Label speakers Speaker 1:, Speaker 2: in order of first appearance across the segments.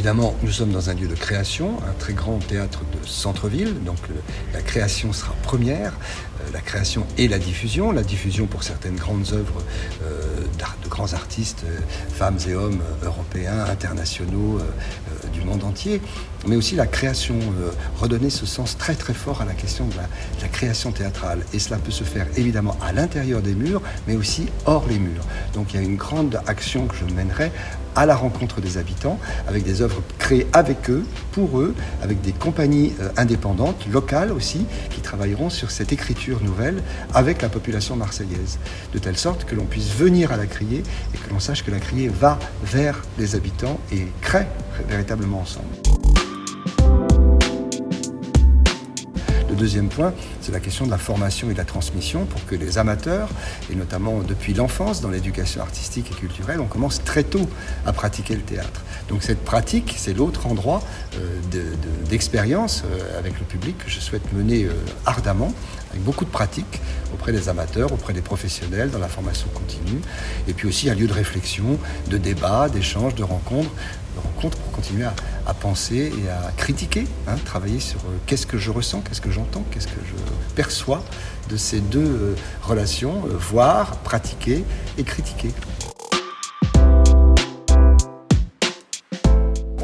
Speaker 1: Évidemment, nous sommes dans un lieu de création, un très grand théâtre de centre-ville, donc la création sera première, la création et la diffusion pour certaines grandes œuvres de grands artistes, femmes et hommes européens, internationaux, du monde entier, mais aussi la création, redonner ce sens très très fort à la question de la création théâtrale. Et cela peut se faire évidemment à l'intérieur des murs, mais aussi hors les murs. Donc il y a une grande action que je mènerai à la rencontre des habitants, avec des œuvres créées avec eux, pour eux, avec des compagnies indépendantes, locales aussi, qui travailleront sur cette écriture nouvelle avec la population marseillaise, de telle sorte que l'on puisse venir à la Criée et que l'on sache que la Criée va vers les habitants et crée véritablement ensemble. Le deuxième point, c'est la question de la formation et de la transmission pour que les amateurs, et notamment depuis l'enfance dans l'éducation artistique et culturelle, on commence très tôt à pratiquer le théâtre. Donc cette pratique, c'est l'autre endroit d'expérience avec le public que je souhaite mener ardemment, avec beaucoup de pratique auprès des amateurs, auprès des professionnels, dans la formation continue, et puis aussi un lieu de réflexion, de débat, d'échange, de rencontres pour continuer à penser et à critiquer, travailler sur qu'est-ce que je ressens, qu'est-ce que j'entends, qu'est-ce que je perçois de ces deux relations, voir, pratiquer et critiquer.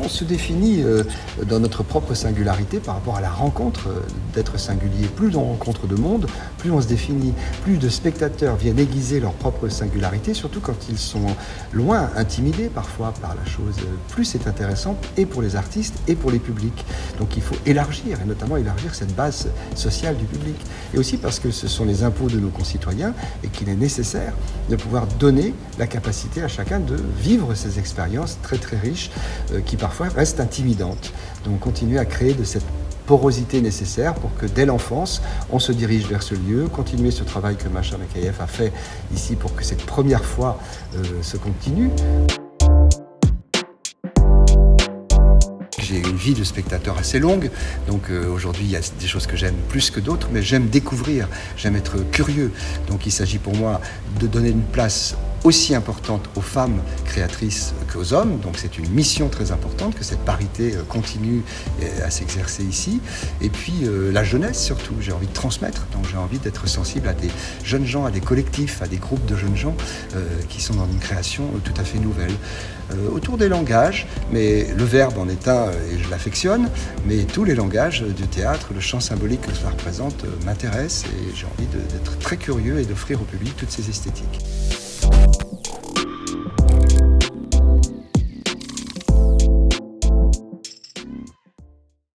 Speaker 1: On se définit dans notre propre singularité par rapport à la rencontre d'êtres singuliers. Plus on rencontre de monde, plus on se définit, plus de spectateurs viennent aiguiser leur propre singularité, surtout quand ils sont loin, intimidés parfois par la chose. Plus c'est intéressant et pour les artistes et pour les publics. Donc il faut élargir, et notamment élargir cette base sociale du public. Et aussi parce que ce sont les impôts de nos concitoyens et qu'il est nécessaire de pouvoir donner la capacité à chacun de vivre ces expériences très très riches qui parfois restent intimidantes. Donc continuer à créer de cette porosité nécessaire pour que dès l'enfance, on se dirige vers ce lieu, continuer ce travail que Masha Mekayev a fait ici pour que cette première fois se continue. J'ai une vie de spectateur assez longue, donc aujourd'hui il y a des choses que j'aime plus que d'autres, mais j'aime découvrir, j'aime être curieux. Donc il s'agit pour moi de donner une place aussi importante aux femmes créatrices qu'aux hommes, donc c'est une mission très importante que cette parité continue à s'exercer ici. Et puis la jeunesse surtout, j'ai envie de transmettre, donc j'ai envie d'être sensible à des jeunes gens, à des collectifs, à des groupes de jeunes gens qui sont dans une création tout à fait nouvelle. Autour des langages, mais le verbe en est un et je l'affectionne, mais tous les langages du théâtre, le champ symbolique que cela représente m'intéresse et j'ai envie d'être très curieux et d'offrir au public toutes ces esthétiques.